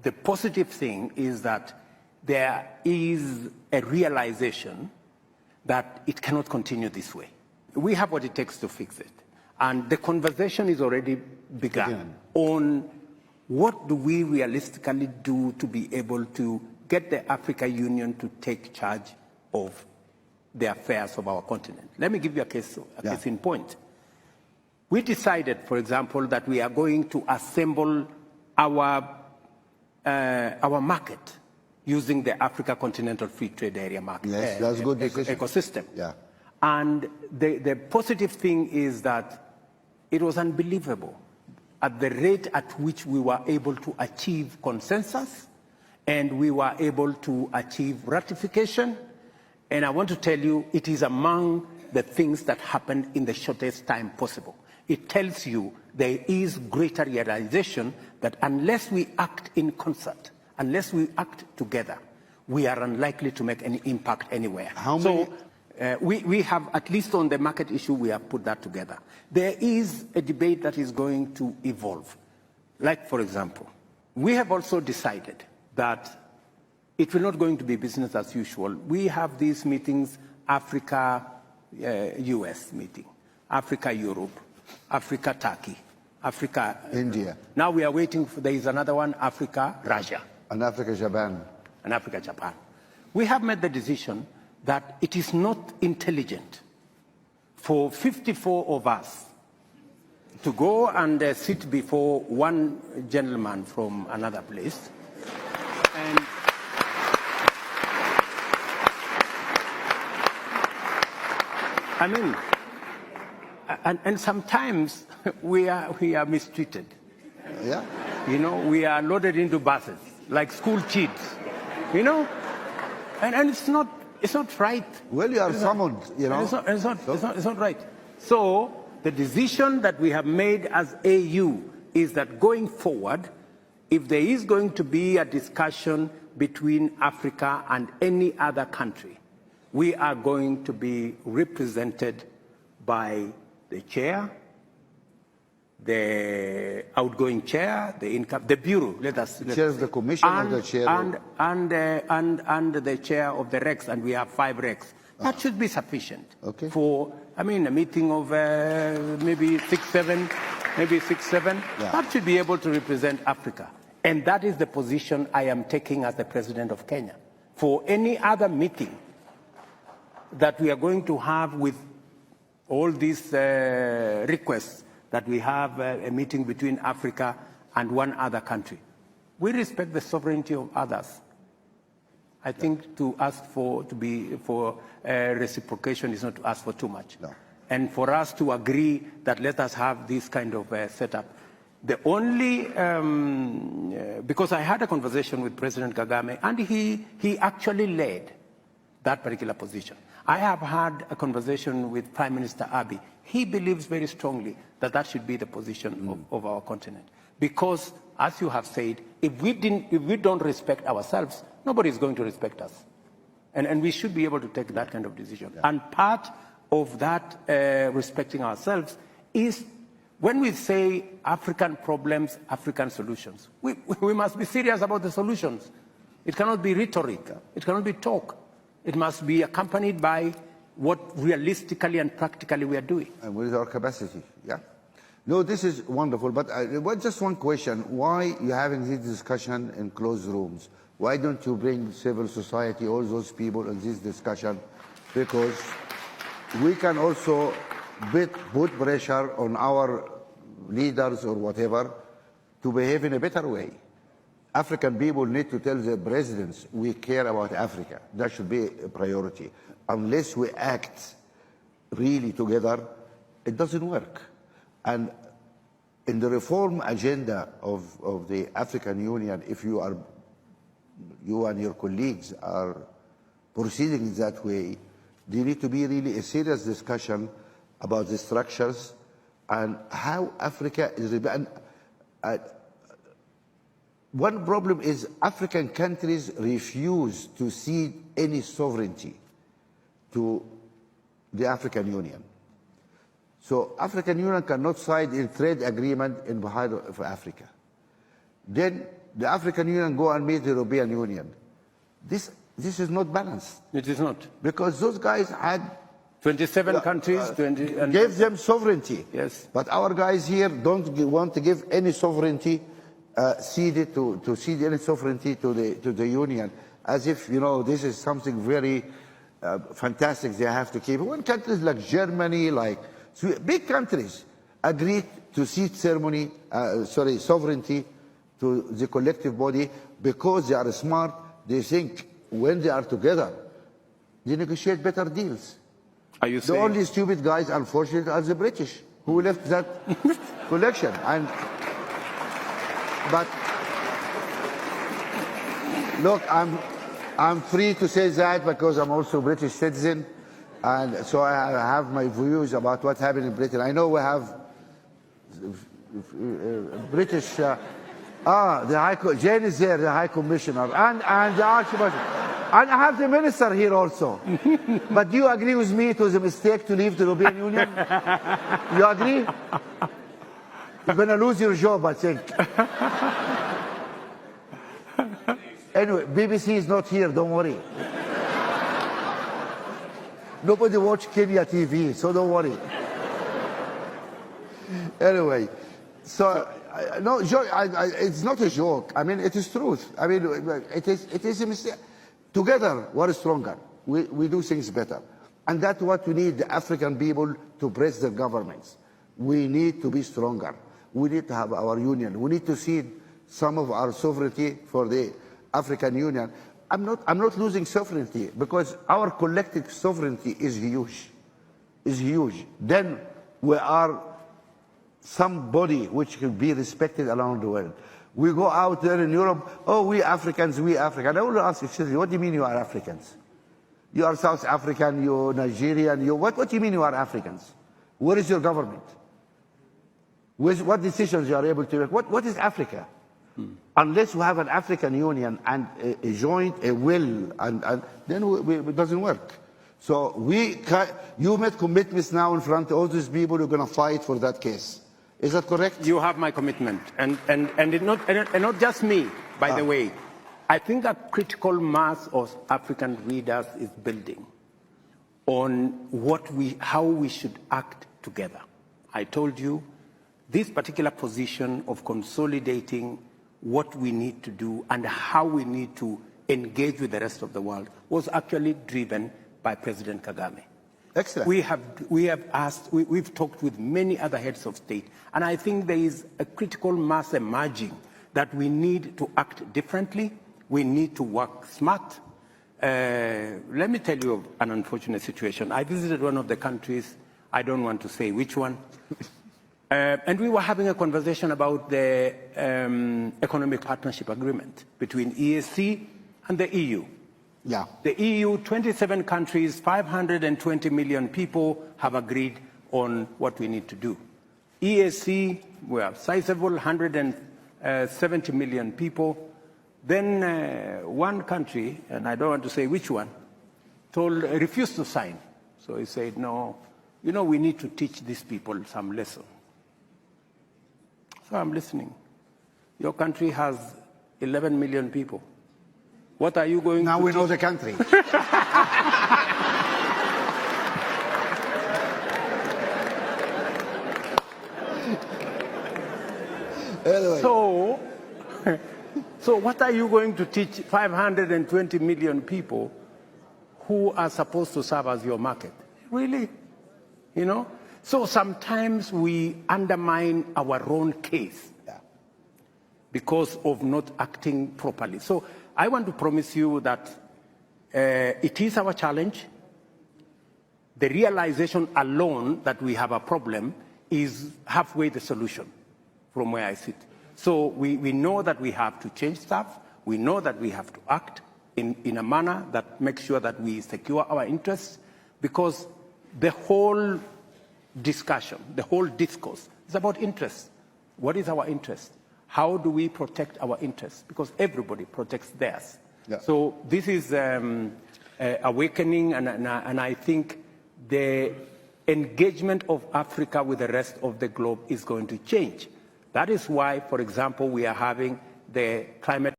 the positive thing is that there is a realization that it cannot continue this way. We have what it takes to fix it. And the conversation is already begun on what do we realistically do to be able to get the African Union to take charge of the affairs of our continent. Let me give you a case in point. We decided, for example, that we are going to assemble our market using the Africa Continental Free Trade Area market that's good ecosystem. Yeah. And the positive thing is that it was unbelievable at the rate at which we were able to achieve consensus and we were able to achieve ratification. And I want to tell you, it is among the things that happened in the shortest time possible. It tells you there is greater realization that unless we act in concert, unless we act together, we are unlikely to make any impact anywhere. We have, at least on the market issue, we have put that together. There is a debate that is going to evolve. Like, for example, we have also decided that it will not going to be business as usual. We have these meetings, Africa-US meeting, Africa-Europe, Africa-Turkey, Africa... India. Now we are waiting for, there is another one, Africa-Russia. And Africa-Japan. And Africa-Japan. We have made the decision that it is not intelligent for 54 of us to go and sit before one gentleman from another place. And I mean, and sometimes we are mistreated. Yeah. You know, we are loaded into buses like school kids. You know, and it's not right. Well, you are summoned, you know. It's not right. So the decision that we have made as AU is that going forward, if there is going to be a discussion between Africa and any other country, we are going to be represented by the chair, the outgoing chair, the bureau. Chair of the commission or the chair and the chair of the REX, and we have 5 REX. That should be sufficient for, I mean, a meeting of maybe 6-7. Yeah. That should be able to represent Africa, and that is the position I am taking as the president of Kenya. For any other meeting that we are going to have with all these requests, that we have a meeting between Africa and one other country. We respect the sovereignty of others. I think to ask for reciprocation is not to ask for too much. No. And for us to agree that let us have this kind of setup. The only, because I had a conversation with President Kagame, and he actually led that particular position. I have had a conversation with Prime Minister Abiy. He believes very strongly that that should be the position of our continent. Because, as you have said, if we don't respect ourselves, nobody is going to respect us. And we should be able to take that kind of decision. Yeah. And part of that respecting ourselves is when we say African problems, African solutions. We must be serious about the solutions. It cannot be rhetoric. It cannot be talk. It must be accompanied by what realistically and practically we are doing. And with our capacity, yeah. No, this is wonderful, but just one question. Why are you having this discussion in closed rooms? Why don't you bring civil society, all those people in this discussion? Because we can also put pressure on our leaders or whatever to behave in a better way. African people need to tell their presidents, we care about Africa. That should be a priority. Unless we act really together, it doesn't work. And in the reform agenda of the African Union, if you and your colleagues are proceeding that way, there need to be really a serious discussion about the structures and how Africa is. One problem is African countries refuse to cede any sovereignty to the African Union. So African Union cannot sign a trade agreement in behalf of Africa. Then the African Union go and meet the European Union. This is not balanced. It is not. Because those guys had 27 countries, gave them sovereignty. Yes. But our guys here don't want to give any sovereignty, cede any sovereignty to the Union, as if, you know, this is something very fantastic they have to keep. When countries like Germany, like big countries, agreed to cede sovereignty to the collective body because they are smart, they think when they are together, they negotiate better deals. Are you saying? The only stupid guys, unfortunately, are the British, who left that collection. But look, I'm free to say that because I'm also a British citizen, and so I have my views about what happened in Britain. I know we have British. Jane is there, the High Commissioner, and the Archbishop. And I have the minister here also. But do you agree with me it was a mistake to leave the European Union? You agree? You're going to lose your job, I think. Anyway, BBC is not here, don't worry. Nobody watch Kenya TV, so don't worry. Anyway, so no, it's not a joke. I mean, it is truth. I mean, it is a mistake. Together, we're stronger. We do things better. And that's what we need the African people to press their governments. We need to be stronger. We need to have our union. We need to cede some of our sovereignty for the African Union. I'm not losing sovereignty because our collective sovereignty is huge. Is huge. Then we are somebody which can be respected around the world. We go out there in Europe, oh, we Africans, we African. I want to ask you, what do you mean you are Africans? You are South African, you're Nigerian, what do you mean you are Africans? Where is your government? What decisions you are able to make? What is Africa? Unless we have an African Union and a joint, a will, and then it doesn't work. So you made commitments now in front of all these people who are going to fight for that case. Is that correct? You have my commitment, and not just me, by the way. I think a critical mass of African leaders is building on how we should act together. I told you this particular position of consolidating what we need to do and how we need to engage with the rest of the world was actually driven by President Kagame. Excellent. We've talked with many other heads of state, and I think there is a critical mass emerging that we need to act differently. We need to work smart. Let me tell you of an unfortunate situation. I visited one of the countries, I don't want to say which one, and we were having a conversation about the economic partnership agreement between EAC and the EU. Yeah. The EU, 27 countries, 520 million people have agreed on what we need to do. EAC, we are sizable, 170 million people. Then one country, and I don't want to say which one, refused to sign. So he said, no, you know, we need to teach these people some lesson. So I'm listening. Your country has 11 million people. What are you going to Now we know the country. Anyway. So what are you going to teach 520 million people who are supposed to serve as your market? Really? You know? So sometimes we undermine our own case because of not acting properly. So I want to promise you that it is our challenge. The realization alone that we have a problem is halfway the solution from where I sit. So we know that we have to change stuff. We know that we have to act in a manner that makes sure that we secure our interests, because the whole discussion, the whole discourse is about interests. What is our interest? How do we protect our interests? Because everybody protects theirs. Yeah. So this is awakening, and I think the engagement of Africa with the rest of the globe is going to change. That is why, for example, we are having the climate